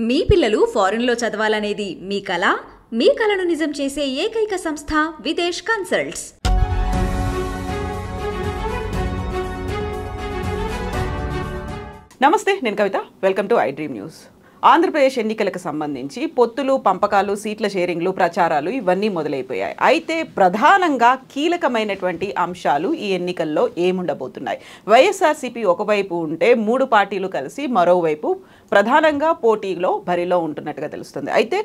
మీ పిల్లలు ఫారెన్లో చదవాలనేది మీ కల? మీ కలను నిజం చేసే ఏకైక సంస్థ విదేశ్ కన్సల్ట్స్. నమస్తే, నేను Kavitha. Welcome to I Dream News. Andhra Pradesh ఎన్నికలకు సంబంధించి పొత్తులు, పంపకాలు, సీట్ల షేరింగ్లు, ప్రచారాలు ఇవన్నీ మొదలైపోయాయి. అయితే ప్రధానంగా కీలకమైనటువంటి అంశాలు ఈ ఎన్నికల్లో ఏముండబోతున్నాయి? వైఎస్ఆర్సీపీ ఒకవైపు ఉంటే 3 పార్టీలు కలిసి మరోవైపు ప్రధానంగా పోటీలో బరిలో ఉంటున్నట్టుగా తెలుస్తుంది. అయితే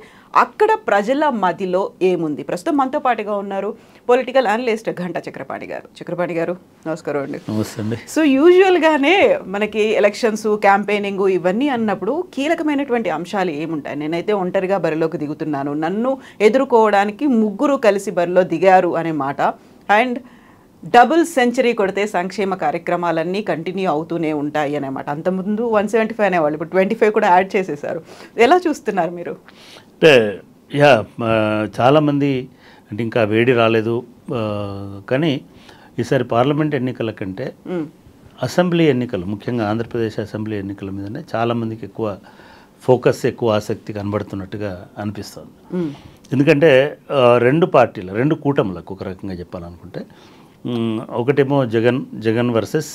అక్కడ ప్రజల మధ్యలో ఏముంది? ప్రస్తుతం మనతో పాటుగా ఉన్నారు పొలిటికల్ అనలిస్ట్ ఘంటా చక్రపాణి గారు. చక్రపాణి గారు, నమస్కారం అండి. నమస్తే. సో యూజువల్గానే మనకి ఎలక్షన్స్, క్యాంపెయినింగ్ ఇవన్నీ అన్నప్పుడు కీలకమైనటువంటి అంశాలు ఏముంటాయి? నేనైతే ఒంటరిగా బరిలోకి దిగుతున్నాను, నన్ను ఎదుర్కోవడానికి 3 కలిసి బరిలో దిగారు అనే మాట, అండ్ డబుల్ సెంచరీ కొడితే సంక్షేమ కార్యక్రమాలన్నీ కంటిన్యూ అవుతూనే ఉంటాయి అన్నమాట. అంతకుముందు 175 అనేవాళ్ళు, ఇప్పుడు 25 కూడా యాడ్ చేసేసారు. ఎలా చూస్తున్నారు మీరు? అంటే చాలామంది అంటే ఇంకా వేడి రాలేదు, కానీ ఈసారి పార్లమెంట్ ఎన్నికల కంటే అసెంబ్లీ ఎన్నికలు, ముఖ్యంగా ఆంధ్రప్రదేశ్ అసెంబ్లీ ఎన్నికల మీదనే చాలామందికి ఎక్కువ ఫోకస్, ఎక్కువ ఆసక్తి కనబడుతున్నట్టుగా అనిపిస్తుంది. ఎందుకంటే 2 పార్టీలు, 2 కూటములకు ఒక రకంగా చెప్పాలనుకుంటే, ఒకటేమో జగన్ వర్సెస్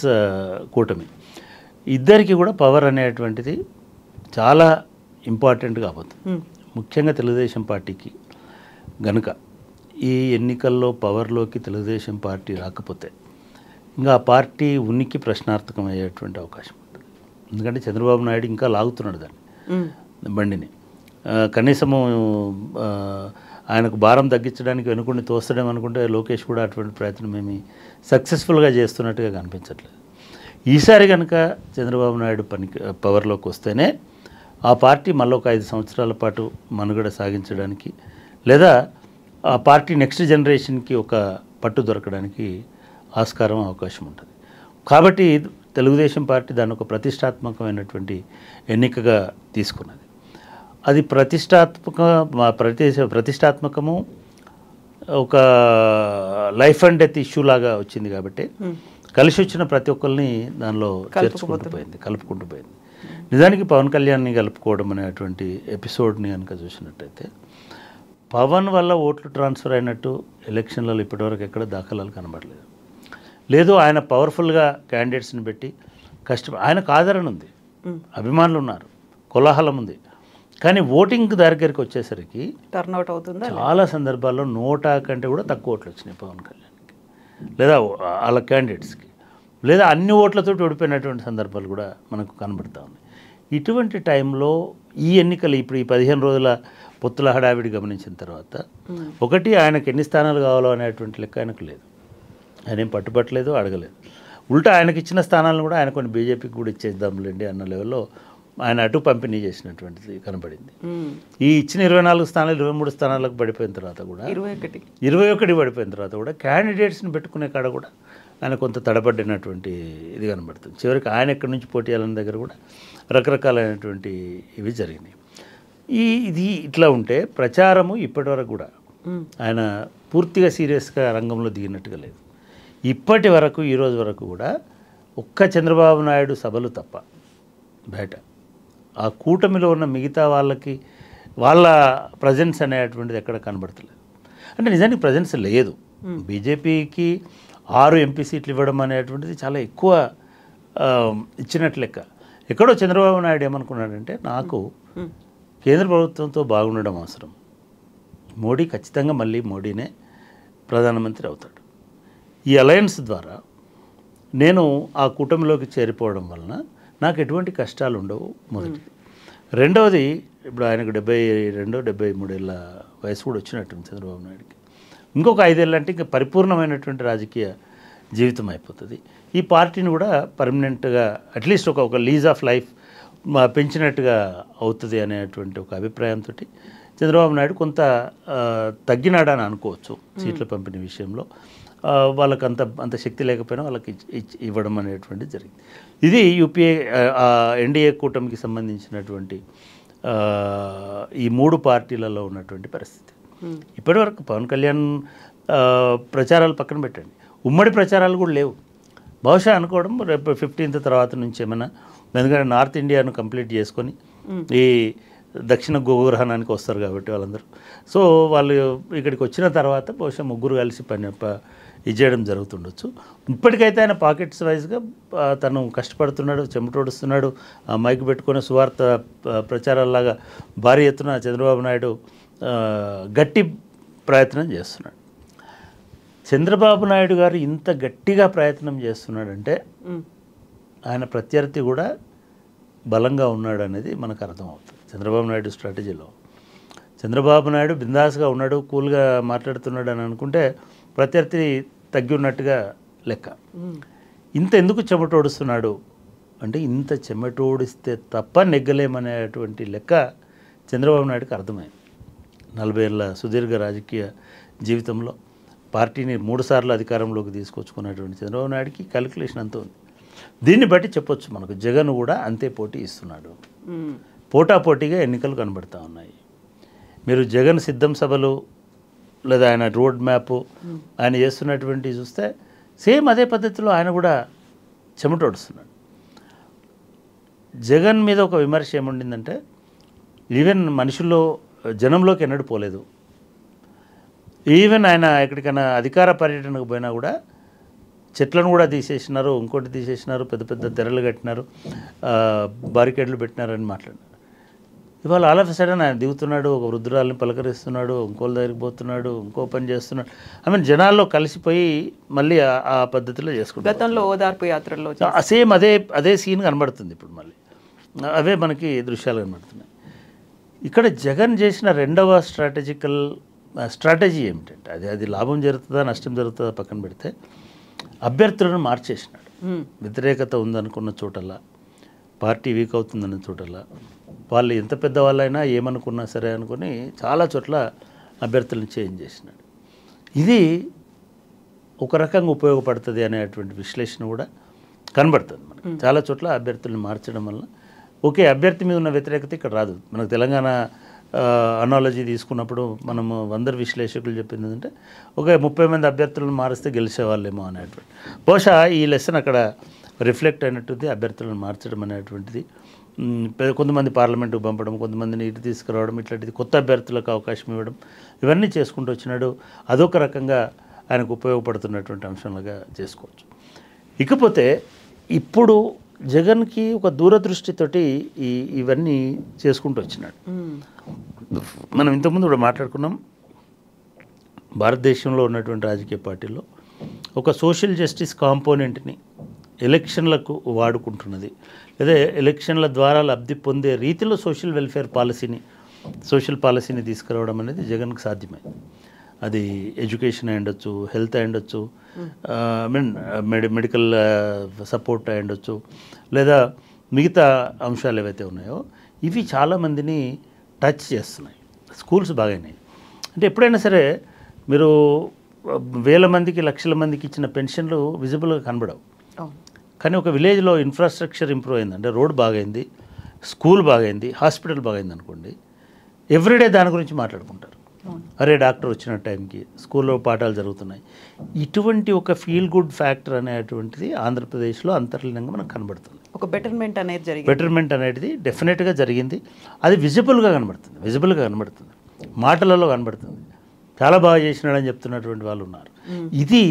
కూటమి, ఇద్దరికి కూడా పవర్ అనేటువంటిది చాలా ఇంపార్టెంట్ కాబోతుంది. ముఖ్యంగా తెలుగుదేశం పార్టీకి గనుక ఈ ఎన్నికల్లో పవర్లోకి తెలుగుదేశం పార్టీ రాకపోతే ఇంకా ఆ పార్టీ ఉనికి ప్రశ్నార్థకం అయ్యేటువంటి అవకాశం ఉంటుంది. ఎందుకంటే చంద్రబాబు నాయుడు ఇంకా లాగుతున్నాడు దాన్ని, బండిని. కనీసము ఆయనకు భారం తగ్గించడానికి వెనుకొని తోస్తడం అనుకుంటే లోకేష్ కూడా అటువంటి ప్రయత్నం ఏమి సక్సెస్ఫుల్గా చేస్తున్నట్టుగా కనిపించట్లేదు. ఈసారి కనుక చంద్రబాబు నాయుడు పవర్లోకి వస్తేనే ఆ పార్టీ మళ్ళీ ఒక 5 సంవత్సరాల పాటు మనుగడ సాగించడానికి, లేదా ఆ పార్టీ నెక్స్ట్ జనరేషన్కి ఒక పట్టు దొరకడానికి ఆస్కారం, అవకాశం ఉంటుంది. కాబట్టి తెలుగుదేశం పార్టీ దాన్ని ఒక ప్రతిష్టాత్మకమైనటువంటి ఎన్నికగా తీసుకున్నది. అది ప్రతిష్టాత్మకము, ఒక లైఫ్ అండ్ డెత్ ఇష్యూ లాగా వచ్చింది. కాబట్టి కలిసి వచ్చిన ప్రతి ఒక్కరిని దానిలో కలుపుకుంటూ పోయింది. నిజానికి పవన్ కళ్యాణ్ని కలుపుకోవడం అనేటువంటి ఎపిసోడ్ని కనుక చూసినట్టయితే, పవన్ వల్ల ఓట్లు ట్రాన్స్ఫర్ అయినట్టు ఎలక్షన్లలో ఇప్పటివరకు ఎక్కడ దాఖలాలు కనబడలేదు. లేదు, ఆయన పవర్ఫుల్గా క్యాండిడేట్స్ని పెట్టి ఆయనకు ఆదరణ ఉంది, అభిమానులు ఉన్నారు, కోలాహలం ఉంది. కానీ ఓటింగ్ దగ్గరికి వచ్చేసరికి టర్న్అవుట్ అవుతుందా? చాలా సందర్భాల్లో 100 కంటే కూడా తక్కువ ఓట్లు వచ్చినాయి పవన్ కళ్యాణ్కి, లేదా వాళ్ళ క్యాండిడేట్స్కి, లేదా అన్ని ఓట్లతో ఓడిపోయినటువంటి సందర్భాలు కూడా మనకు కనబడుతూ ఉన్నాయి. ఇటువంటి టైంలో ఈ ఎన్నికలు, ఇప్పుడు ఈ 15 రోజుల పొత్తుల హడావిడి గమనించిన తర్వాత, ఒకటి ఆయనకు ఎన్ని స్థానాలు కావాలో అనేటువంటి లెక్క ఆయనకు లేదు. ఆయన ఏం పట్టుబట్టలేదు, అడగలేదు. ఉల్టా ఆయనకి ఇచ్చిన స్థానాలను కూడా ఆయన కొన్ని బీజేపీకి కూడా ఇచ్చేద్దాంలేండి అన్న లెవెల్లో ఆయన అటు పంపిణీ చేసినటువంటిది కనబడింది. ఈ ఇచ్చిన 24 స్థానాలు 23 స్థానాలకు పడిపోయిన తర్వాత కూడా, 21 పడిపోయిన తర్వాత కూడా క్యాండిడేట్స్ని పెట్టుకునే కాడ కూడా ఆయన కొంత తడబడినటువంటి ఇది కనబడుతుంది. చివరికి ఆయన ఎక్కడి నుంచి పోటీ చేయాలన్న దగ్గర కూడా రకరకాలైనటువంటి ఇవి జరిగినాయి. ఇది ఇట్లా ఉంటే ప్రచారము ఇప్పటివరకు కూడా ఆయన పూర్తిగా సీరియస్గా రంగంలో దిగినట్టుగా లేదు. ఇప్పటి వరకు, ఈరోజు వరకు కూడా ఒక్క చంద్రబాబు నాయుడు సభలు తప్ప బయట ఆ కూటమిలో ఉన్న మిగతా వాళ్ళ ప్రజెన్స్ అనేటువంటిది ఎక్కడ కనబడతలేదు. అంటే నిజానికి ప్రజెన్స్ లేదు. బీజేపీకి 6 ఎంపీ సీట్లు ఇవ్వడం అనేటువంటిది చాలా ఎక్కువ ఇచ్చినట్లు లెక్క. ఎక్కడో చంద్రబాబు నాయుడు ఏమనుకున్నాడంటే, నాకు కేంద్ర ప్రభుత్వంతో బాగుండడం అవసరం, మోడీ ఖచ్చితంగా మళ్ళీ మోడీనే ప్రధానమంత్రి అవుతాడు, ఈ అలయన్స్ ద్వారా నేను ఆ కూటమిలోకి చేరిపోవడం వలన నాకు ఎటువంటి కష్టాలు ఉండవు. మొదటిది. రెండవది, ఇప్పుడు ఆయనకు 72-73 ఏళ్ళ వయసు కూడా వచ్చినట్టుంది చంద్రబాబు నాయుడుకి. ఇంకొక 5 ఏళ్ళు అంటే ఇంకా పరిపూర్ణమైనటువంటి రాజకీయ జీవితం అయిపోతుంది. ఈ పార్టీని కూడా పర్మనెంట్గా అట్లీస్ట్ ఒక లీజ్ ఆఫ్ లైఫ్ పెంచినట్టుగా అవుతుంది అనేటువంటి ఒక అభిప్రాయంతో చంద్రబాబు నాయుడు కొంత తగ్గినాడని అనుకోవచ్చు సీట్ల పంపిణీ విషయంలో. వాళ్ళకి అంత శక్తి లేకపోయినా వాళ్ళకి ఇవ్వడం అనేటువంటిది జరిగింది. ఇది యూపీఏ ఎన్డీఏ కూటమికి సంబంధించినటువంటి ఈ 3 పార్టీలలో ఉన్నటువంటి పరిస్థితి. ఇప్పటివరకు పవన్ కళ్యాణ్ ప్రచారాలు పక్కన పెట్టండి, ఉమ్మడి ప్రచారాలు కూడా లేవు. బహుశా అనుకోవడం రేపు 15th తర్వాత నుంచి ఏమైనా, ఎందుకంటే నార్త్ ఇండియాను కంప్లీట్ చేసుకొని ఈ దక్షిణ గోగ్రహణానికి వస్తారు కాబట్టి వాళ్ళందరూ. సో వాళ్ళు ఇక్కడికి వచ్చిన తర్వాత బహుశా ముగ్గురు కలిసి ఇది చేయడం జరుగుతుండొచ్చు. ఇప్పటికైతే ఆయన పాకెట్స్ వైజ్గా తను కష్టపడుతున్నాడు, చెమటోడుస్తున్నాడు, మైక్ పెట్టుకునే సువార్త ప్రచారాల్లాగా భారీ ఎత్తున చంద్రబాబు నాయుడు గట్టి ప్రయత్నం చేస్తున్నాడు. చంద్రబాబు నాయుడు గారు ఇంత గట్టిగా ప్రయత్నం చేస్తున్నాడంటే ఆయన ప్రత్యర్థి కూడా బలంగా ఉన్నాడు అనేది మనకు అర్థమవుతుంది. చంద్రబాబు నాయుడు స్ట్రాటజీలో చంద్రబాబు నాయుడు బిందాస్గా ఉన్నాడు, కూల్గా మాట్లాడుతున్నాడు అని అనుకుంటే ప్రత్యర్థి తగ్గి ఉన్నట్టుగా లెక్క. ఇంత ఎందుకు చెమటోడుస్తున్నాడు అంటే ఇంత చెమటోడిస్తే తప్ప నెగ్గలేమనేటువంటి లెక్క చంద్రబాబు నాయుడుకి అర్థమైంది. 40 ఏళ్ళ సుదీర్ఘ రాజకీయ జీవితంలో పార్టీని 3 సార్లు అధికారంలోకి తీసుకొచ్చుకున్నటువంటి చంద్రబాబు నాయుడుకి క్యాలిక్యులేషన్ అంతా ఉంది. దీన్ని బట్టి చెప్పొచ్చు మనకు జగన్ కూడా అంతే పోటీ ఇస్తున్నాడు. పోటాపోటీగా ఎన్నికలు కనబడతా ఉన్నాయి. మీరు జగన్ సిద్ధం సభలు లేదా ఆయన రోడ్ మ్యాప్ ఆయన చేస్తున్నటువంటి చూస్తే సేమ్ అదే పద్ధతిలో ఆయన కూడా చెమటోడుస్తున్నాడు. జగన్ మీద ఒక విమర్శ ఏముండిందంటే ఈవెన్ మనుషుల్లో జనంలోకి ఎన్నడూ పోలేదు. ఈవెన్ ఆయన ఎక్కడికైనా అధికార పర్యటనకు పోయినా కూడా చెట్లను కూడా తీసేసినారు, ఇంకోటి తీసేసినారు, పెద్ద పెద్ద తెరలు కట్టినారు, బారికేడ్లు పెట్టినారని మాట్లాడినారు. ఇవాళ ఆల్ ఆఫ్ సడన్ ఆయన దిగుతున్నాడు, ఒక వృద్ధురాలని పలకరిస్తున్నాడు, ఇంకోళ్ళ దగ్గరికి పోతున్నాడు, ఇంకో పని చేస్తున్నాడు. ఐ మీన్ జనాల్లో కలిసిపోయి మళ్ళీ ఆ పద్ధతిలో చేసుకుంటారు. గతంలో ఓదార్పు యాత్రల్లో సేమ్ అదే సీన్ కనబడుతుంది ఇప్పుడు మళ్ళీ. అవే మనకి దృశ్యాలు కనబడుతున్నాయి. ఇక్కడ జగన్ చేసిన రెండవ స్ట్రాటజీ ఏమిటంటే అది లాభం జరుగుతుందా నష్టం జరుగుతుందా పక్కన పెడితే అభ్యర్థులను మార్చేసినాడు. వ్యతిరేకత ఉందనుకున్న చోటల్లా, పార్టీ వీక్ అవుతుందన్న చోటల్లా, వాళ్ళు ఎంత పెద్దవాళ్ళైనా ఏమనుకున్నా సరే అనుకుని చాలా చోట్ల అభ్యర్థులను చేంజ్ చేసినాడు. ఇది ఒక రకంగా ఉపయోగపడుతుంది అనేటువంటి విశ్లేషణ కూడా కనబడుతుంది మనకు. చాలా చోట్ల అభ్యర్థులను మార్చడం వల్ల ఓకే అభ్యర్థి మీద ఉన్న వ్యతిరేకత ఇక్కడ రాదు. మనకు తెలంగాణ అనాలజీ తీసుకున్నప్పుడు మనము అందరు విశ్లేషకులు చెప్పింది ఏంటంటే ఒక 30 మంది అభ్యర్థులను మారిస్తే గెలిచేవాళ్ళేమో అనేటువంటి బహుశా ఈ లెసన్ అక్కడ రిఫ్లెక్ట్ అయినట్టుంది. అభ్యర్థులను మార్చడం అనేటువంటిది కొంతమంది పార్లమెంటుకు పంపడం, కొంతమందిని ఇటు తీసుకురావడం, ఇట్లాంటిది కొత్త అభ్యర్థులకు అవకాశం ఇవ్వడం, ఇవన్నీ చేసుకుంటూ వచ్చినాడు. అదొక రకంగా ఆయనకు ఉపయోగపడుతున్నటువంటి అంశంలాగా చేసుకోవచ్చు. ఇకపోతే ఇప్పుడు జగన్కి ఒక దూరదృష్టితోటి ఇవన్నీ చేసుకుంటూ వచ్చినాడు. మనం ఇంతకుముందు కూడా మాట్లాడుకున్నాం, భారతదేశంలో ఉన్నటువంటి రాజకీయ పార్టీల్లో ఒక సోషల్ జస్టిస్ కాంపోనెంట్ని ఎలక్షన్లకు వాడుకుంటున్నది, లేదా ఎలక్షన్ల ద్వారా లబ్ధి పొందే రీతిలో సోషల్ పాలసీని తీసుకురావడం అనేది జగన్కి సాధ్యమైంది. అది ఎడ్యుకేషన్ అయి ఉండొచ్చు, హెల్త్ అయి ఉండొచ్చు, మెడికల్ సపోర్ట్ అయి ఉండొచ్చు, లేదా మిగతా అంశాలు ఏవైతే ఉన్నాయో ఇవి చాలామందిని టచ్ చేస్తున్నాయి. స్కూల్స్ బాగాయినాయి. అంటే ఎప్పుడైనా సరే మీరు వేల మందికి లక్షల మందికి ఇచ్చిన పెన్షన్లు విజిబుల్గా కనబడవు. కానీ ఒక విలేజ్లో ఇన్ఫ్రాస్ట్రక్చర్ ఇంప్రూవ్ అయింది, అంటే రోడ్ బాగైంది, స్కూల్ బాగైంది, హాస్పిటల్ బాగైంది అనుకోండి, ఎవ్రీడే దాని గురించి మాట్లాడుకుంటారు. అరే డాక్టర్ వచ్చిన టైంకి స్కూల్లో పాఠాలు జరుగుతున్నాయి. ఇటువంటి ఒక ఫీల్ గుడ్ ఫ్యాక్టర్ అనేటువంటిది ఆంధ్రప్రదేశ్లో అంతర్లీనంగా మనకు కనబడుతుంది. ఒక బెటర్మెంట్ అనేది డెఫినెట్గా జరిగింది. అది విజిబుల్గా కనబడుతుంది, మాటలలో కనబడుతుంది. చాలా బాగా చేసినాడని చెప్తున్నటువంటి వాళ్ళు ఉన్నారు. ఇది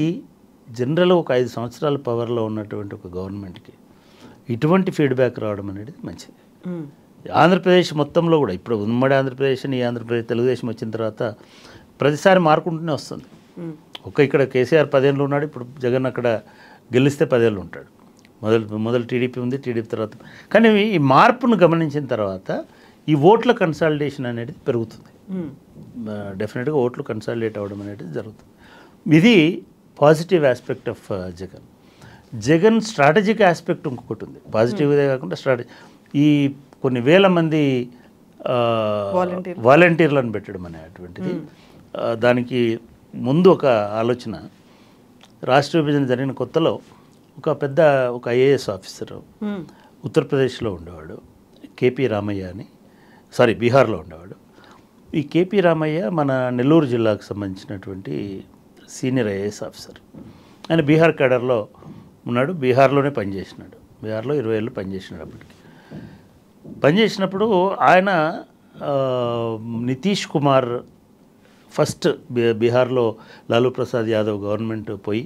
జనరల్గా ఒక 5 సంవత్సరాల పవర్లో ఉన్నటువంటి ఒక గవర్నమెంట్కి ఇటువంటి ఫీడ్బ్యాక్ రావడం అనేది మంచిది. ఆంధ్రప్రదేశ్ మొత్తంలో కూడా ఇప్పుడు ఉమ్మడి ఆంధ్రప్రదేశ్, ఈ ఆంధ్రప్రదేశ్, తెలుగుదేశం వచ్చిన తర్వాత ప్రతిసారి మారుకుంటూనే వస్తుంది. ఇక్కడ కేసీఆర్ 10 ఏళ్ళు ఉన్నాడు, ఇప్పుడు జగన్ అక్కడ గెలిస్తే 10 ఏళ్ళు ఉంటాడు. మొదలు టీడీపీ ఉంది, టీడీపీ తర్వాత. కానీ ఈ మార్పును గమనించిన తర్వాత ఈ ఓట్ల కన్సాలిడేషన్ అనేది పెరుగుతుంది. డెఫినెట్గా ఓట్లు కన్సాలిడేట్ అవ్వడం అనేది జరుగుతుంది. ఇది positive aspect of Jagan strategic aspect ఇంకొకటి ఉంది. పాజిటివ్దే కాకుండా ఈ కొన్ని వేల మంది వాలంటీర్లను పెట్టడం అనేటువంటిది, దానికి ముందు ఒక ఆలోచన, రాష్ట్ర విభజన జరిగిన కొత్తలో ఒక ఐఏఎస్ ఆఫీసరు ఉత్తరప్రదేశ్లో ఉండేవాడు, కేపీ రామయ్య అని, బీహార్లో ఉండేవాడు. ఈ కేపీ రామయ్య మన నెల్లూరు జిల్లాకు సంబంధించినటువంటి సీనియర్ ఐఏఎస్ ఆఫీసర్. ఆయన బీహార్ కేడర్లో ఉన్నాడు, బీహార్లోనే పనిచేసినాడు. బీహార్లో 20 ఏళ్ళు పనిచేసినాడు. అప్పటికి పనిచేసినప్పుడు ఆయన నితీష్ కుమార్ ఫస్ట్ బీహార్లో లాలూ ప్రసాద్ యాదవ్ గవర్నమెంట్ పోయి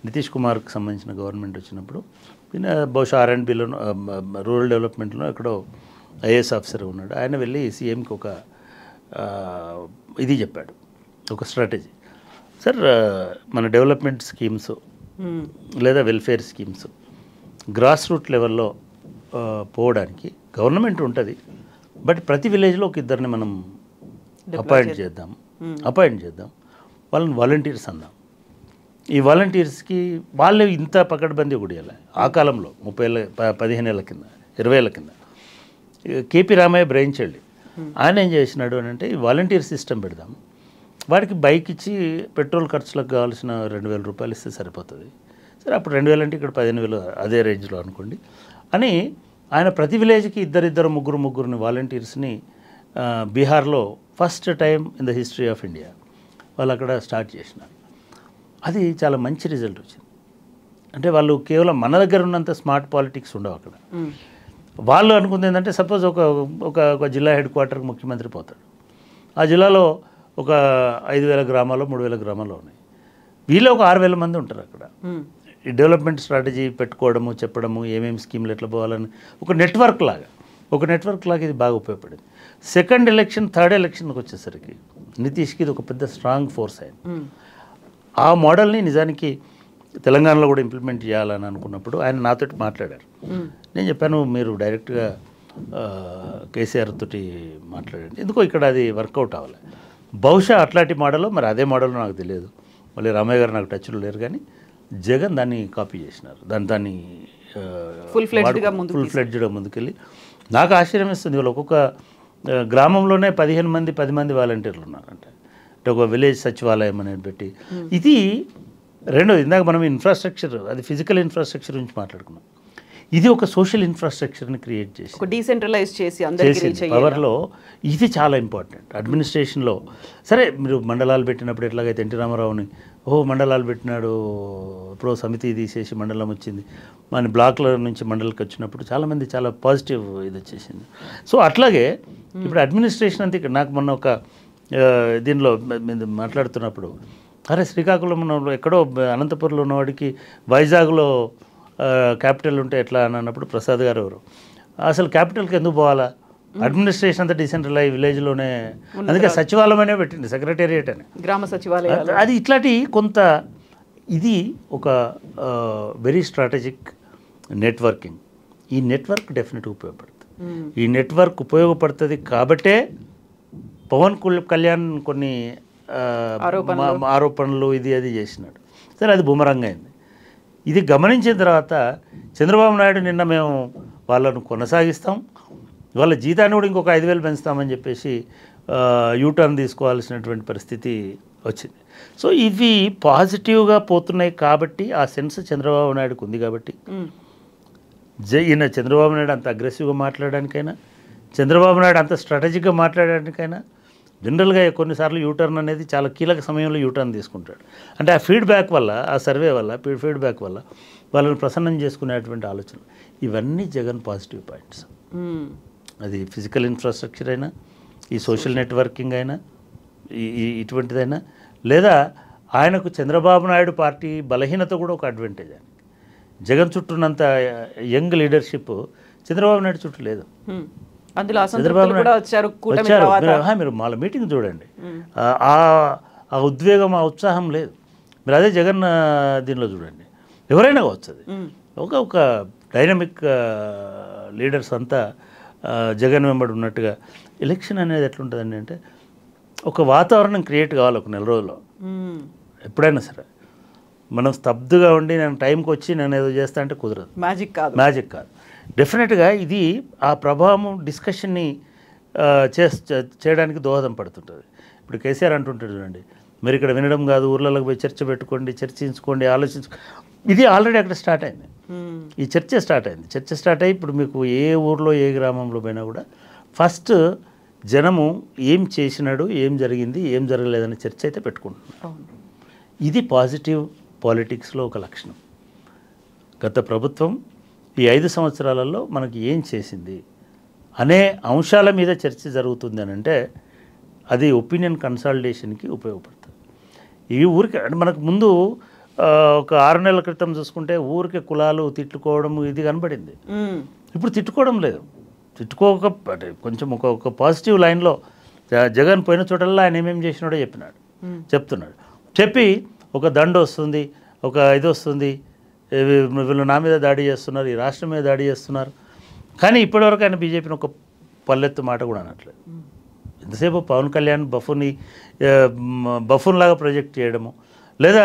నితీష్ కుమార్కి సంబంధించిన గవర్నమెంట్ వచ్చినప్పుడు బహుశా R&Bలో రూరల్ డెవలప్మెంట్లో ఎక్కడో ఐఏఎస్ ఆఫీసర్ ఉన్నాడు. ఆయన వెళ్ళి సీఎంకి ఒక ఇది చెప్పాడు, ఒక స్ట్రాటజీ. సార్, మన డెవలప్మెంట్ స్కీమ్స్ లేదా వెల్ఫేర్ స్కీమ్స్ గ్రాస్ రూట్ లెవెల్లో పోవడానికి గవర్నమెంట్ ఉంటుంది, బట్ ప్రతి విలేజ్లో ఒక ఇద్దరిని మనం అపాయింట్ చేద్దాం, వాళ్ళని వాలంటీర్స్ అందాం. ఈ వాలంటీర్స్కి వాళ్ళే ఇంత పకడ్బందీ కూడా ఇలా ఆ కాలంలో 15 ఏళ్ళ కింద 20 ఏళ్ళ కింద కేపీ రామయ్య బ్రెయిన్ చైల్డ్ ఆయన ఏం చేసినాడు అని అంటే, ఈ వాలంటీర్ సిస్టమ్ పెడదాం, వాడికి బైక్ ఇచ్చి పెట్రోల్ ఖర్చులకు కావాల్సిన 2,000 రూపాయలు ఇస్తే సరిపోతుంది. సరే, అప్పుడు 2,000 అంటే ఇక్కడ 15,000 అదే రేంజ్లో అనుకోండి అని ఆయన ప్రతి విలేజ్కి ఇద్దరు ముగ్గురుని వాలంటీర్స్ని బీహార్లో first time in the history of India వాళ్ళు అక్కడ స్టార్ట్ చేసినారు. అది చాలా మంచి రిజల్ట్ వచ్చింది. అంటే వాళ్ళు కేవలం మన దగ్గర ఉన్నంత స్మార్ట్ పాలిటిక్స్ ఉండవు అక్కడ. వాళ్ళు అనుకుంది ఏంటంటే, సపోజ్ ఒక జిల్లా హెడ్ క్వార్టర్కి ముఖ్యమంత్రి పోతాడు, ఆ జిల్లాలో ఒక 5,000 గ్రామాలు 3,000 గ్రామాలు ఉన్నాయి, వీళ్ళు ఒక 6,000 మంది ఉంటారు అక్కడ. ఈ డెవలప్మెంట్ స్ట్రాటజీ పెట్టుకోవడము, చెప్పడము, ఏమేమి స్కీమ్లు ఎట్లా పోవాలని ఒక నెట్వర్క్ లాగా ఇది బాగా ఉపయోగపడింది. సెకండ్ ఎలక్షన్, థర్డ్ ఎలక్షన్కి వచ్చేసరికి నితీష్కి ఇది ఒక పెద్ద స్ట్రాంగ్ ఫోర్స్ అయింది. ఆ మోడల్ని నిజానికి తెలంగాణలో కూడా ఇంప్లిమెంట్ చేయాలని అనుకున్నప్పుడు ఆయన నాతో మాట్లాడారు. నేను చెప్పాను, మీరు డైరెక్ట్గా కేసీఆర్ తోటి మాట్లాడండి, ఎందుకో ఇక్కడ అది వర్కౌట్ అవ్వాలి. బహుశా అట్లాంటి మోడల్, మరి అదే మోడల్ నాకు తెలియదు, మళ్ళీ రామయ్య గారు నాకు టచ్లో లేరు, కానీ జగన్ దాన్ని కాపీ చేసినారు, దాన్ని ఫుల్ ఫ్లెడ్జ్డ్గా ముందుకెళ్ళి నాకు ఆశ్చర్యం ఇస్తుంది. వాళ్ళు ఒక్కొక్క గ్రామంలోనే 10 మంది వాలంటీర్లు ఉన్నారంటే, అంటే ఒక విలేజ్ సచివాలయం అనేది పెట్టి. ఇది రెండోది, ఇందాక మనం ఇన్ఫ్రాస్ట్రక్చర్, అది ఫిజికల్ ఇన్ఫ్రాస్ట్రక్చర్ గురించి మాట్లాడుకున్నాం, ఇది ఒక సోషల్ ఇన్ఫ్రాస్ట్రక్చర్ని క్రియేట్ చేసి డీసెంట్రలైజ్ చేసి పవర్లో ఇది చాలా ఇంపార్టెంట్. అడ్మినిస్ట్రేషన్లో సరే, మీరు మండలాలు పెట్టినప్పుడు ఎట్లాగైతే ఎన్టీ రామారావుని మండలాలు పెట్టినాడు, ఇప్పుడు సమితి తీసేసి మండలం వచ్చింది, మన బ్లాక్ల నుంచి మండలికి వచ్చినప్పుడు చాలామంది చాలా పాజిటివ్ ఇది వచ్చేసింది. సో అట్లాగే ఇప్పుడు అడ్మినిస్ట్రేషన్ అంతే. నాకు మొన్న ఒక దీనిలో మాట్లాడుతున్నప్పుడు, అరే శ్రీకాకుళంలో ఎక్కడో అనంతపురంలో ఉన్నవాడికి వైజాగ్లో క్యాపిటల్ ఉంటే ఎట్లా అని అన్నప్పుడు ప్రసాద్ గారు ఎవరు, అసలు క్యాపిటల్కి ఎందుకు పోవాలా, అడ్మినిస్ట్రేషన్ అంతా డీసెంట్రలైజ్ విలేజ్లోనే, అందుకే సచివాలయమే పెట్టింది, సెక్రటేరియట్ అని, గ్రామ సచివాలయం. అది ఇట్లాంటి కొంత ఇది ఒక వెరీ స్ట్రాటజిక్ నెట్వర్కింగ్. ఈ నెట్వర్క్ డెఫినెట్గా ఉపయోగపడుతుంది. ఈ నెట్వర్క్ ఉపయోగపడుతుంది కాబట్టే పవన్ కళ్యాణ్ కొన్ని ఆరోపణలు ఇది అది చేసినాడు. సరే, అది బూమరంగ్ అయింది. ఇది గమనించిన తర్వాత చంద్రబాబు నాయుడు నిన్న మేము వాళ్ళను కొనసాగిస్తాం, వాళ్ళ జీతాన్ని కూడా ఇంకొక 5,000 పెంచుతామని చెప్పేసి యూటర్న్ తీసుకోవాల్సినటువంటి పరిస్థితి వచ్చింది. సో ఇవి పాజిటివ్గా పోతున్నాయి కాబట్టి ఆ సెన్స్ చంద్రబాబు నాయుడుకు ఉంది కాబట్టి ఈయన చంద్రబాబు నాయుడు అంత అగ్రెసివ్గా మాట్లాడడానికైనా, చంద్రబాబు నాయుడు అంత స్ట్రాటజిక్గా మాట్లాడడానికైనా, జనరల్గా కొన్నిసార్లు యూటర్న్ అనేది చాలా కీలక సమయంలో యూటర్న్ తీసుకుంటాడు. అంటే ఆ ఫీడ్బ్యాక్ వల్ల, ఆ సర్వే వల్ల, ఫీడ్బ్యాక్ వల్ల వాళ్ళని ప్రసన్నం చేసుకునేటువంటి ఆలోచన, ఇవన్నీ జగన్ పాజిటివ్ పాయింట్స్. అది ఫిజికల్ ఇన్ఫ్రాస్ట్రక్చర్ అయినా, ఈ సోషల్ నెట్వర్కింగ్ అయినా, ఇటువంటిదైనా, లేదా ఆయనకు చంద్రబాబు నాయుడు పార్టీ బలహీనత కూడా ఒక అడ్వాంటేజ్. అని జగన్ చుట్టూనంత యంగ్ లీడర్షిప్ చంద్రబాబు నాయుడు చుట్టూ లేదు. అందులో వచ్చారు. మీరు వాళ్ళ మీటింగ్ చూడండి, ఆ ఉద్వేగం, ఆ ఉత్సాహం లేదు. మీరు అదే జగన్ దీనిలో చూడండి, ఎవరైనా వచ్చేది ఒక డైనమిక్ లీడర్స్ అంతా జగన్ వెంబడి ఉన్నట్టుగా. ఎలక్షన్ అనేది ఎట్లుంటుందండి అంటే, ఒక వాతావరణం క్రియేట్ కావాలి ఒక నెల రోజుల్లో. ఎప్పుడైనా సరే మనం స్తబ్దుగా ఉండి నేను టైంకి వచ్చి నేను ఏదో చేస్తా అంటే కుదరదు, మ్యాజిక్ కాదు. డెఫినెట్గా ఇది ఆ ప్రభావం డిస్కషన్ని చేయడానికి దోహదం పడుతుంటుంది. ఇప్పుడు కేసీఆర్ అంటుంటాడు చూడండి, మీరు ఇక్కడ వినడం కాదు, ఊర్లలోకి పోయి చర్చ పెట్టుకోండి, చర్చించుకోండి, ఇది ఆల్రెడీ అక్కడ స్టార్ట్ అయింది. ఈ చర్చ స్టార్ట్ అయ్యి ఇప్పుడు మీకు ఏ ఊర్లో ఏ గ్రామంలో పోయినా కూడా ఫస్ట్ జనము ఏం చేసినాడు, ఏం జరిగింది, ఏం జరగలేదనే చర్చ అయితే పెట్టుకుంటున్నారు. ఇది పాజిటివ్ పాలిటిక్స్లో ఒక లక్షణం. గత ప్రభుత్వం ఈ 5 సంవత్సరాలలో మనకి ఏం చేసింది, అనే అంశాల మీద చర్చ జరుగుతుంది అని అంటే అది ఒపీనియన్ కన్సాలిడేషన్కి ఉపయోగపడుతుంది. ఈ ఊరికి అంటే మనకు ముందు ఒక 6 నెలల క్రితం చూసుకుంటే ఊరికే కులాలు తిట్టుకోవడం ఇది కనబడింది. ఇప్పుడు తిట్టుకోవడం లేదు. తిట్టుకోక అంటే కొంచెం ఒక పాజిటివ్ లైన్లో జగన్ పోయిన చోటల్లా ఆయన ఏమేమి చేసినాడో చెప్తున్నాడు. చెప్పి ఒక దండ వస్తుంది, ఒక ఇది వస్తుంది, వీళ్ళు నా మీద దాడి చేస్తున్నారు, ఈ రాష్ట్రం మీద దాడి చేస్తున్నారు. కానీ ఇప్పటివరకు ఆయన బీజేపీని ఒక పల్లెత్తు మాట కూడా అనట్లేదు. ఎంతసేపు పవన్ కళ్యాణ్ బఫూన్ లాగా ప్రొజెక్ట్ చేయడము, లేదా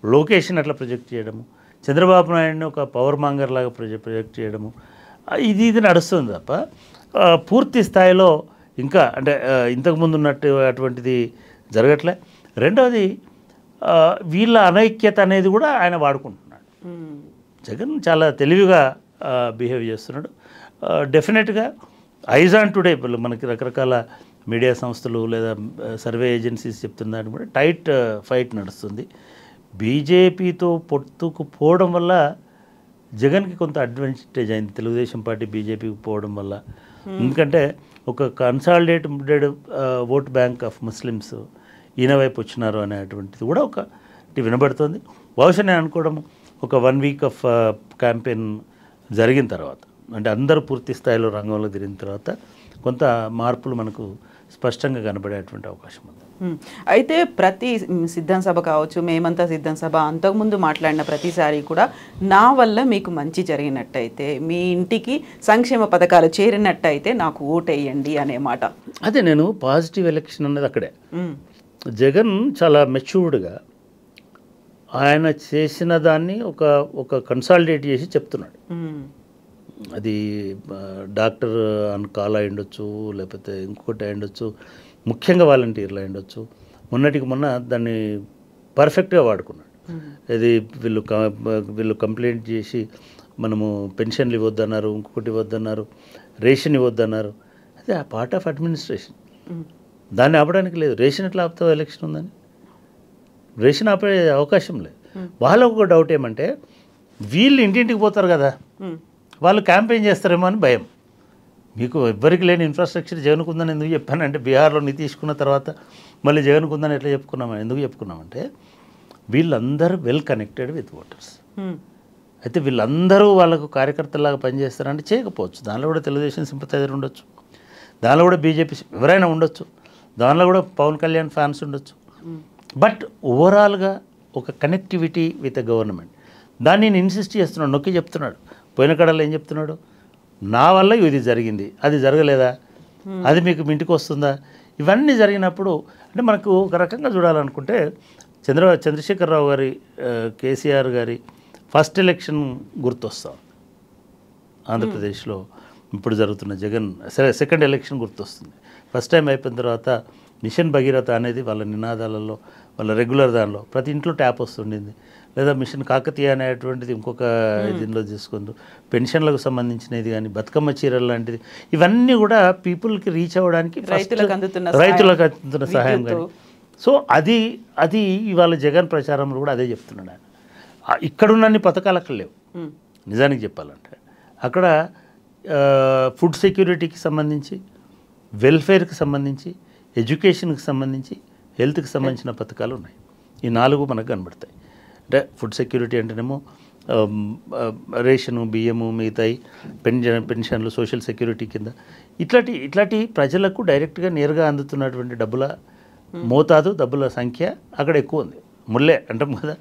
లోకేష్ని అట్లా ప్రొజెక్ట్ చేయడము, చంద్రబాబు నాయుడిని ఒక పవర్ మాంగర్ లాగా ప్రొజెక్ట్ చేయడము, ఇది నడుస్తుంది తప్ప పూర్తి స్థాయిలో ఇంకా అంటే ఇంతకుముందు ఉన్నట్టు అటువంటిది జరగట్లే. రెండవది వీళ్ళ అనైక్యత అనేది కూడా ఆయన వాడుకుంటున్నాడు. జగన్ చాలా తెలివిగా బిహేవ్ చేస్తున్నాడు. డెఫినెట్గా ఐజ్ ఆన్ టుడే మనకి రకరకాల మీడియా సంస్థలు లేదా సర్వే ఏజెన్సీస్ చెప్తున్నారు కూడా టైట్ ఫైట్ నడుస్తుంది. బీజేపీతో పొత్తుకుపోవడం వల్ల జగన్కి కొంత అడ్వాంటేజ్ అయింది, తెలుగుదేశం పార్టీ బీజేపీకి పోవడం వల్ల. ఎందుకంటే ఒక consolidated vote bank of Muslims ఈయన వైపు వచ్చినారు అనేటువంటిది కూడా ఒకటి వినబడుతుంది. బహుశా నేను అనుకోవడం ఒక 1 వీక్ ఆఫ్ క్యాంపెయిన్ జరిగిన తర్వాత, అంటే అందరూ పూర్తి స్థాయిలో రంగంలో తిరిగిన తర్వాత కొంత మార్పులు మనకు స్పష్టంగా కనబడేటువంటి అవకాశం ఉంది. అయితే ప్రతి సిద్ధం సభ కావచ్చు, మేమంతా సిద్ధం సభ అంతకుముందు మాట్లాడిన ప్రతిసారి కూడా నా వల్ల మీకు మంచి జరిగినట్టయితే, మీ ఇంటికి సంక్షేమ పథకాలు చేరినట్టయితే నాకు ఓటేయండి అనే మాట. అదే నేను పాజిటివ్ ఎలక్షన్ అన్నది అక్కడే. జగన్ చాలా మెచ్యూర్డ్గా ఆయన చేసిన దాన్ని ఒక కన్సాలిడేట్ చేసి చెప్తున్నాడు. అది డాక్టర్ అని కాల్ అయి ఉండొచ్చు, లేకపోతే ఇంకొకటి అయి ఉండొచ్చు, ముఖ్యంగా వాలంటీర్లు అయి ఉండొచ్చు. మొన్నటికి మొన్న దాన్ని పర్ఫెక్ట్గా వాడుకున్నాడు. ఇది వీళ్ళు కంప్లైంట్ చేసి మనము పెన్షన్లు ఇవ్వద్దన్నారు, ఇంకొకటి ఇవ్వద్దన్నారు, రేషన్ ఇవ్వద్దన్నారు. అదే ఆ పార్ట్ ఆఫ్ అడ్మినిస్ట్రేషన్. దాన్ని ఆపడానికి లేదు. రేషన్ ఎట్లా ఆపుతావు? ఎలక్షన్ ఉందని రేషన్ ఆపే అవకాశం లేదు. వాళ్ళకు ఒక డౌట్ ఏమంటే వీళ్ళు ఇంటింటికి పోతారు కదా, వాళ్ళు క్యాంపెయిన్ చేస్తారేమో అని భయం. మీకు ఎవ్వరికి లేని ఇన్ఫ్రాస్ట్రక్చర్ జగన్కు ఉందని ఎందుకు చెప్పానంటే, బీహార్లో తీసుకున్న తర్వాత మళ్ళీ జగన్కు ఉందని ఎట్లా ఎందుకు చెప్పుకున్నామంటే వీళ్ళందరూ వెల్ కనెక్టెడ్ విత్ ఓటర్స్. అయితే వీళ్ళందరూ వాళ్ళకు కార్యకర్తలాగా పనిచేస్తారంటే చేయకపోవచ్చు. దానిలో కూడా తెలుగుదేశం సింపథైజర్ ఉండొచ్చు, దానిలో కూడా బీజేపీ ఎవరైనా ఉండొచ్చు, దానిలో కూడా పవన్ కళ్యాణ్ ఫ్యాన్స్ ఉండొచ్చు. బట్ ఓవరాల్గా ఒక కనెక్టివిటీ విత్ ఎ గవర్నమెంట్, దాన్ని నేను ఇన్సిస్ట్ చేస్తున్నాడు, నొక్కి చెప్తున్నాడు. పోయిన కడలో ఏం చెప్తున్నాడు? నా వల్ల ఇది జరిగింది, అది జరగలేదా, అది మీకు ఇంటికి వస్తుందా? ఇవన్నీ జరిగినప్పుడు అంటే మనకు ఒక రకంగా చూడాలనుకుంటే చంద్రశేఖరరావు గారి కేసీఆర్ గారి ఫస్ట్ ఎలక్షన్ గుర్తొస్తాం. ఆంధ్రప్రదేశ్లో ఇప్పుడు జరుగుతున్న జగన్ సెకండ్ ఎలక్షన్ గుర్తొస్తుంది. ఫస్ట్ టైం అయిపోయిన తర్వాత మిషన్ భగీరథ అనేది వాళ్ళ నినాదాలలో, వాళ్ళ రెగ్యులర్ దానిలో ప్రతి ఇంట్లో ట్యాప్ వస్తుండింది. లేదా మిషన్ కాకతీయ అనేటువంటిది ఇంకొక దీనిలో తీసుకుంది. పెన్షన్లకు సంబంధించినది కానీ, బతుకమ్మ చీరలు లాంటిది, ఇవన్నీ కూడా పీపుల్కి రీచ్ అవ్వడానికి రైతులకు అందుతున్న సహాయం కానీ. సో అది ఇవాళ జగన్ ప్రచారంలో కూడా అదే చెప్తున్నాడు ఆయన. ఇక్కడున్న పథకాలు అక్కడ లేవు నిజానికి చెప్పాలంటే. అక్కడ ఫుడ్ సెక్యూరిటీకి సంబంధించి, వెల్ఫేర్కి సంబంధించి, ఎడ్యుకేషన్కి సంబంధించి, హెల్త్కి సంబంధించిన పథకాలు ఉన్నాయి. ఈ 4 మనకు కనబడతాయి. అంటే ఫుడ్ సెక్యూరిటీ అంటేనేమో రేషను, బియ్యము, మిగతాయి, పెన్షన్లు, సోషల్ సెక్యూరిటీ కింద ఇట్లాంటి ప్రజలకు డైరెక్ట్గా నేరుగా అందుతున్నటువంటి డబ్బుల మోతాదు, డబ్బుల సంఖ్య అక్కడ ఎక్కువ ఉంది. ముల్లే అంటాం కదా,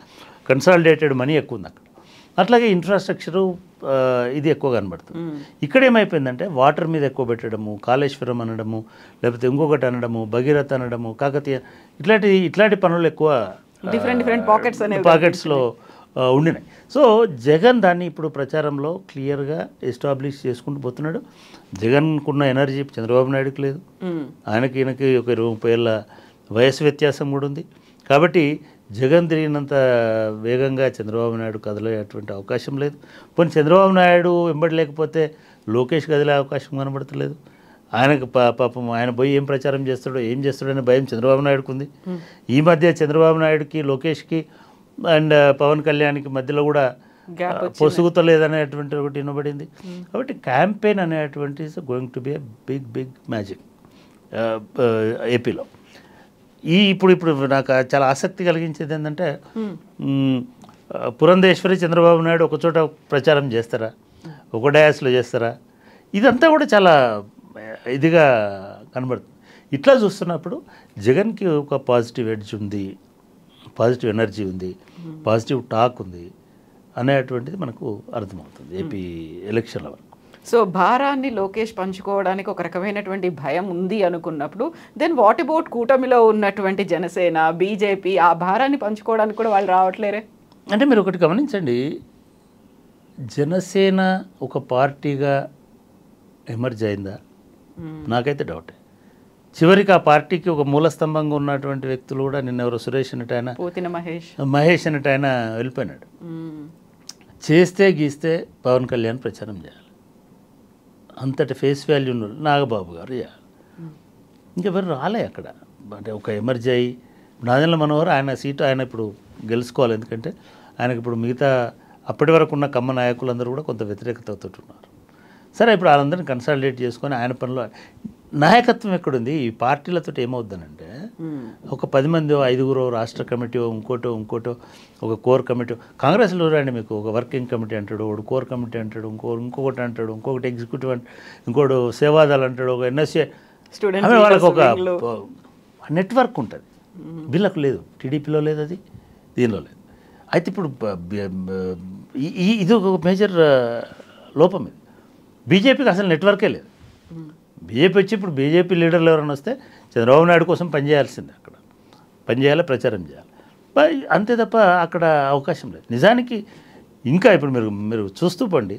కన్సాలిడేటెడ్ మనీ ఎక్కువ ఉంది అక్కడ. అట్లాగే ఇన్ఫ్రాస్ట్రక్చరు ఇది ఎక్కువ కనబడుతుంది. ఇక్కడ ఏమైపోయిందంటే వాటర్ మీద ఎక్కువ పెట్టడము, కాళేశ్వరం అనడము, లేకపోతే ఇంకొకటి అనడము, భగీరథ అనడము, కాకతీయ, ఇట్లాంటి పనులు ఎక్కువ డిఫరెంట్ పాకెట్స్లో ఉండినాయి. సో జగన్ దాన్ని ఇప్పుడు ప్రచారంలో క్లియర్గా ఎస్టాబ్లిష్ చేసుకుంటూ పోతున్నాడు. జగన్కున్న ఎనర్జీ చంద్రబాబు నాయుడుకి లేదు. ఈయనకి ఒక 20-30 ఏళ్ళ వయసు వ్యత్యాసం కూడా ఉంది. కాబట్టి జగన్ తిరిగినంత వేగంగా చంద్రబాబు నాయుడు కదలేటువంటి అవకాశం లేదు. పోనీ చంద్రబాబు నాయుడు వెంబడి లేకపోతే లోకేష్ కదిలే అవకాశం కనబడతలేదు. ఆయనకు పాపం ఆయన పోయి ఏం ప్రచారం చేస్తాడో, ఏం చేస్తాడనే భయం చంద్రబాబు నాయుడుకు ఉంది. ఈ మధ్య చంద్రబాబు నాయుడుకి, లోకేష్కి అండ్ పవన్ కళ్యాణ్కి మధ్యలో కూడా పొసుగుతలేదనేటువంటి ఒకటి వినబడింది. కాబట్టి క్యాంపెయిన్ అనేటువంటి is going to be a big magic ఏపీలో. ఇప్పుడు నాకు చాలా ఆసక్తి కలిగించేది ఏంటంటే, పురంధేశ్వరి చంద్రబాబు నాయుడు ఒకచోట ప్రచారం చేస్తారా, ఒక డయాస్లో చేస్తారా, ఇదంతా కూడా చాలా ఇదిగా కనబడుతుంది. ఇట్లా చూస్తున్నప్పుడు జగన్కి ఒక పాజిటివ్ ఎడ్జ్ ఉంది, పాజిటివ్ ఎనర్జీ ఉంది, పాజిటివ్ టాక్ ఉంది అనేటువంటిది మనకు అర్థమవుతుంది ఏపీ ఎలక్షన్ల వరకు. సో భారాన్ని లోకేష్ పంచుకోవడానికి ఒక రకమైనటువంటి భయం ఉంది అనుకున్నప్పుడు, దెన్ వాట్ అబౌట్ కూటమిలో ఉన్నటువంటి జనసేన, బీజేపీ, ఆ భారాన్ని పంచుకోవడానికి కూడా వాళ్ళు రావట్లేరే? అంటే మీరు ఒకటి గమనించండి, జనసేన ఒక పార్టీగా ఎమర్జ్ అయిందా? నాకైతే డౌటే. చివరికి ఆ పార్టీకి ఒక మూలస్తంభంగా ఉన్నటువంటి వ్యక్తులు కూడా నిన్నెవరో సురేష్ అన్నట్టు ఆయన, పోతిన మహేష్ అన్నట్టు ఆయన వెళ్ళిపోయినాడు. చేస్తే గీస్తే పవన్ కళ్యాణ్ ప్రచారం చేయాలి, అంతటి ఫేస్ వాల్యూ నాగబాబు గారు చేయాలి. ఇంకెవరు రాలే అక్కడ. అంటే ఒక ఎమర్జీ అయ్యి నాదెండ్ల మనోహర్ ఆయన సీటు ఆయన ఇప్పుడు గెలుచుకోవాలి. ఎందుకంటే ఆయనకు ఇప్పుడు మిగతా అప్పటి వరకు ఉన్న కమ్మ నాయకులందరూ కూడా కొంత వ్యతిరేకతతో ఉన్నారు. సరే, ఇప్పుడు వాళ్ళందరినీ కన్సాలిడేట్ చేసుకొని ఆయన పనిలో నాయకత్వం ఎక్కడుంది? ఈ పార్టీలతో ఏమవుద్దనంటే, ఒక 10 మంది 5 రాష్ట్ర కమిటీ, ఇంకోటో ఒక కోర్ కమిటీ. కాంగ్రెస్లో రండి, మీకు ఒక వర్కింగ్ కమిటీ అంటాడు, ఒకటి కోర్ కమిటీ అంటాడు, ఇంకొకటి అంటాడు, ఇంకొకటి ఎగ్జిక్యూటివ్ అంటాడు, ఇంకోటి సేవాదాలు అంటాడు, ఒక ఎన్ఎస్ఏ స్టూడెంట్. వాళ్ళకి ఒక నెట్వర్క్ ఉంటుంది. వీళ్ళకు లేదు, టీడీపీలో లేదు, అది దీనిలో లేదు. అయితే ఇప్పుడు ఇది ఒక మేజర్ లోపం. ఇది బీజేపీకి అసలు నెట్వర్కే లేదు. బీజేపీ వచ్చి ఇప్పుడు బీజేపీ లీడర్లు ఎవరైనా వస్తే చంద్రబాబు నాయుడు కోసం పనిచేయాల్సిందే, అక్కడ పనిచేయాలి, ప్రచారం చేయాలి, అంతే తప్ప అక్కడ అవకాశం లేదు. నిజానికి ఇంకా ఇప్పుడు మీరు చూస్తూ పండి,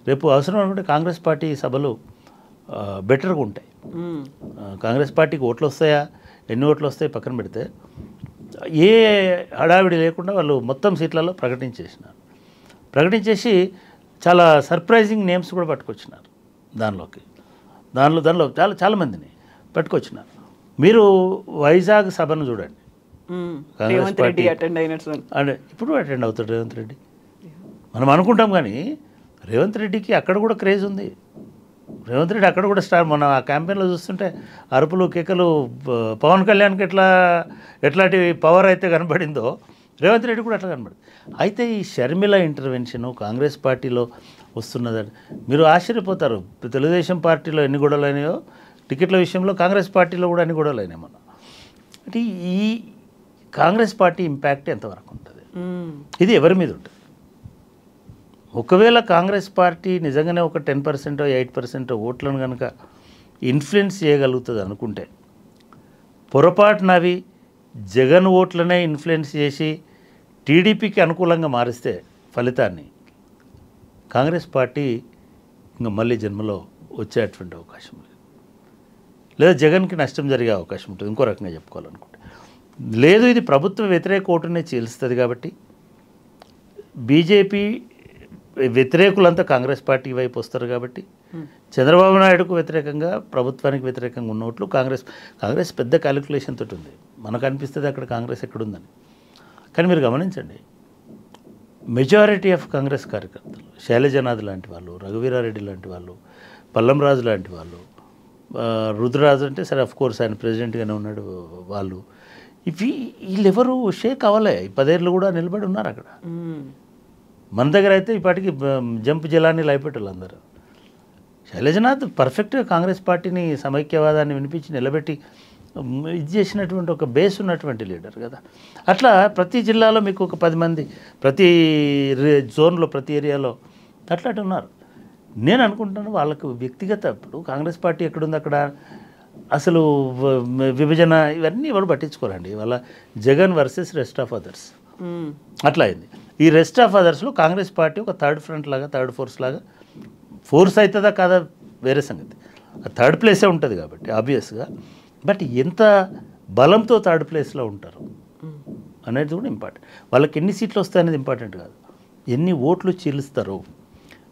రేపు అవసరం అనుకుంటే కాంగ్రెస్ పార్టీ సభలు బెటర్గా ఉంటాయి. కాంగ్రెస్ పార్టీకి ఓట్లు వస్తాయా, ఎన్ని ఓట్లు వస్తాయి పక్కన పెడితే, ఏ హడావిడి లేకుండా వాళ్ళు మొత్తం సీట్లలో ప్రకటించేసి చాలా సర్ప్రైజింగ్ నేమ్స్ కూడా పట్టుకొచ్చినారు. దానిలో చాలామందిని పట్టుకొచ్చినారు. మీరు వైజాగ్ సభను చూడండి, కాంగ్రెస్ పార్టీ అంటే ఇప్పుడు అటెండ్ అవుతాడు రేవంత్ రెడ్డి. మనం అనుకుంటాం కానీ రేవంత్ రెడ్డికి అక్కడ కూడా క్రేజ్ ఉంది. రేవంత్ రెడ్డి అక్కడ కూడా స్టార్. మన ఆ క్యాంపెయిన్లో చూస్తుంటే అరుపులు కేకలు, పవన్ కళ్యాణ్కి ఎట్లాంటి పవర్ అయితే కనబడిందో రేవంత్ రెడ్డి కూడా అట్లా కనబడింది. అయితే ఈ షర్మిల ఇంటర్వెన్షను కాంగ్రెస్ పార్టీలో వస్తున్నదని మీరు ఆశ్చర్యపోతారు. తెలుగుదేశం పార్టీలో ఎన్ని గొడవలు అయినాయో టికెట్ల విషయంలో కాంగ్రెస్ పార్టీలో కూడా అన్ని గొడవలు అయినాయి. మన అంటే ఈ కాంగ్రెస్ పార్టీ ఇంపాక్ట్ ఎంతవరకు ఉంటుంది, ఇది ఎవరి మీద ఉంటుంది? ఒకవేళ కాంగ్రెస్ పార్టీ నిజంగానే ఒక 10% 8% ఓట్లను కనుక ఇన్ఫ్లుయెన్స్ చేయగలుగుతుంది అనుకుంటే, పొరపాటున అవి జగన్ ఓట్లనే ఇన్ఫ్లుయెన్స్ చేసి టీడీపీకి అనుకూలంగా మారిస్తే ఫలితాన్ని, కాంగ్రెస్ పార్టీ ఇంకా మళ్ళీ జన్మలో వచ్చేటువంటి అవకాశం లేదు, లేదా జగన్కి నష్టం జరిగే అవకాశం ఉంటుంది. ఇంకో రకంగా చెప్పుకోవాలనుకుంటే లేదు, ఇది ప్రభుత్వ వ్యతిరేక ఓటునే చీలుస్తుంది. కాబట్టి బీజేపీ వ్యతిరేకులంతా కాంగ్రెస్ పార్టీ వైపు వస్తారు. కాబట్టి చంద్రబాబు నాయుడుకు వ్యతిరేకంగా, ప్రభుత్వానికి వ్యతిరేకంగా ఉన్న ఓట్లు కాంగ్రెస్ పెద్ద క్యాలిక్యులేషన్ తోటి ఉంది. మనకు అనిపిస్తుంది అక్కడ కాంగ్రెస్ ఎక్కడుందని. కానీ మీరు గమనించండి, మెజారిటీ ఆఫ్ కాంగ్రెస్ కార్యకర్తలు, శైలజనాథ్ లాంటి వాళ్ళు, రఘువీరారెడ్డి లాంటి వాళ్ళు, పల్లంరాజు లాంటి వాళ్ళు, రుద్రరాజు అంటే సరే అఫ్ కోర్స్ ఆయన ప్రెసిడెంట్గానే ఉన్నాడు, వాళ్ళు వీళ్ళెవరు షేక్ అవ్వలే. 10 ఏళ్ళు కూడా నిలబడి ఉన్నారు అక్కడ. మన దగ్గర అయితే ఇప్పటికి జంప్ జలాన్ని లైపెట్టాలి అందరూ. శైలజనాథ్ పర్ఫెక్ట్గా కాంగ్రెస్ పార్టీని, సమైక్యవాదాన్ని వినిపించి నిలబెట్టి ఇది చేసినటువంటి ఒక బేస్ ఉన్నటువంటి లీడర్ కదా. అట్లా ప్రతి జిల్లాలో మీకు ఒక 10 మంది, ప్రతి జోన్లో, ప్రతి ఏరియాలో అట్లా ఉన్నారు. నేను అనుకుంటున్నాను వాళ్ళకు వ్యక్తిగత, ఇప్పుడు కాంగ్రెస్ పార్టీ ఎక్కడుంది అక్కడ అసలు విభజన ఇవన్నీ ఎవరు పట్టించుకోరండి. వాళ్ళ Jagan versus rest of others అట్లా అయింది. ఈ రెస్ట్ ఆఫ్ అదర్స్లో కాంగ్రెస్ పార్టీ ఒక థర్డ్ ఫ్రంట్ లాగా, థర్డ్ ఫోర్స్ లాగా, ఫోర్స్ అవుతుందా కాదా వేరే సంగతి, థర్డ్ ప్లేసే ఉంటుంది కాబట్టి ఆబ్వియస్గా. బట్ ఎంత బలంతో థర్డ్ ప్లేస్లో ఉంటారు అనేది కూడా ఇంపార్టెంట్. వాళ్ళకి ఎన్ని సీట్లు వస్తాయనేది ఇంపార్టెంట్ కాదు, ఎన్ని ఓట్లు చీలుస్తారు.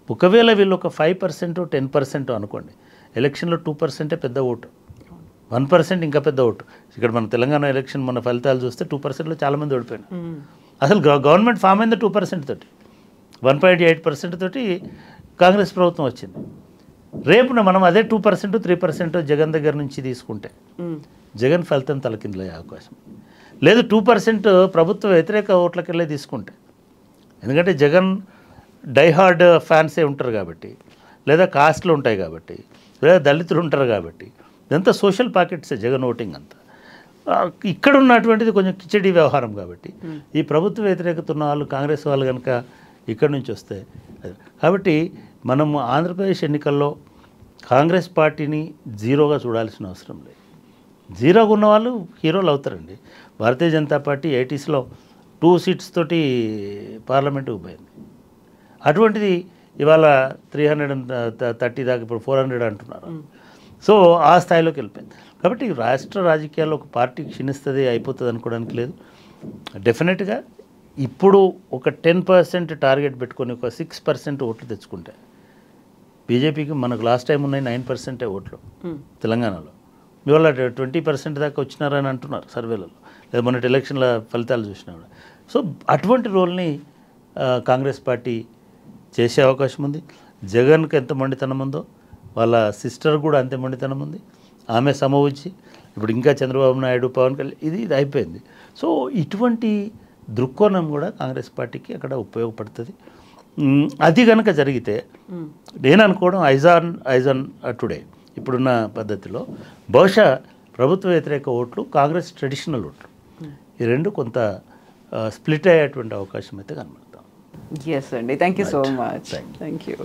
ఒకవేళ వీళ్ళు ఒక 5% 10% అనుకోండి, ఎలక్షన్లో 2% పెద్ద ఓటు, 1% ఇంకా పెద్ద ఓటు. ఇక్కడ మన తెలంగాణ ఎలక్షన్ మన ఫలితాలు చూస్తే 2%లో చాలామంది ఓడిపోయినారు. అసలు గవర్నమెంట్ ఫామ్ అయింది 2% తోటి. 1.8% తోటి కాంగ్రెస్ ప్రభుత్వం వచ్చింది. రేపున మనం అదే 2% 3% జగన్ దగ్గర నుంచి తీసుకుంటే జగన్ ఫలితం తలకిందులయ్యే అవకాశం లేదు. 2% ప్రభుత్వ వ్యతిరేక ఓట్లకెళ్ళే తీసుకుంటే, ఎందుకంటే జగన్ డైహార్డ్ ఫ్యాన్సే ఉంటారు కాబట్టి, లేదా కాస్ట్లు ఉంటాయి కాబట్టి, లేదా దళితులు ఉంటారు కాబట్టి, ఇదంతా సోషల్ పాకెట్సే జగన్ ఓటింగ్ అంతా. ఇక్కడ ఉన్నటువంటిది కొంచెం కిచడీ వ్యవహారం కాబట్టి ఈ ప్రభుత్వ వ్యతిరేకత ఉన్న వాళ్ళు కాంగ్రెస్ వాళ్ళు కనుక ఇక్కడ నుంచి వస్తే, కాబట్టి మనము ఆంధ్రప్రదేశ్ ఎన్నికల్లో కాంగ్రెస్ పార్టీని జీరోగా చూడాల్సిన అవసరం లేదు. జీరోగా ఉన్న వాళ్ళు హీరోలు అవుతారండి. భారతీయ జనతా పార్టీ 80sలో 2 సీట్స్ తోటి పార్లమెంటుకు పోయింది. అటువంటిది ఇవాళ 330 దాకా ఇప్పుడు 400 అంటున్నారు. సో ఆ స్థాయిలోకి వెళ్ళిపోయింది. కాబట్టి రాష్ట్ర రాజకీయాల్లో ఒక పార్టీ క్షీణిస్తుంది అయిపోతుంది అనుకోవడానికి లేదు. డెఫినెట్గా ఇప్పుడు ఒక 10% టార్గెట్ పెట్టుకొని ఒక 6% ఓట్లు తెచ్చుకుంటే బీజేపీకి మనకు లాస్ట్ టైం ఉన్నాయి 9% ఓట్లు తెలంగాణలో. ఇవాళ 20% దాకా వచ్చినారని అంటున్నారు సర్వేలలో, లేదా మొన్నటి ఎలక్షన్ల ఫలితాలు చూసినా కూడా. సో అటువంటి రోల్ని కాంగ్రెస్ పార్టీ చేసే అవకాశం ఉంది. జగన్కి ఎంత మొండితనం ఉందో వాళ్ళ సిస్టర్ కూడా అంతే మొండితనం ఉంది. ఆమె సమవుచ్చి ఇప్పుడు ఇంకా చంద్రబాబు నాయుడు, పవన్ కళ్యాణ్ ఇది అయిపోయింది. సో ఇటువంటి దృక్కోణం కూడా కాంగ్రెస్ పార్టీకి అక్కడ ఉపయోగపడుతుంది. అది కనుక జరిగితే నేను అనుకోవడం ఐజాన్ టుడే ఇప్పుడున్న పద్ధతిలో బహుశా ప్రభుత్వ వ్యతిరేక ఓట్లు, కాంగ్రెస్ ట్రెడిషనల్ ఓట్లు, ఈ రెండు కొంత స్ప్లిట్ అయ్యేటువంటి అవకాశం అయితే కనబడతాం. ఎస్ అండి, thank you so much. Thank you.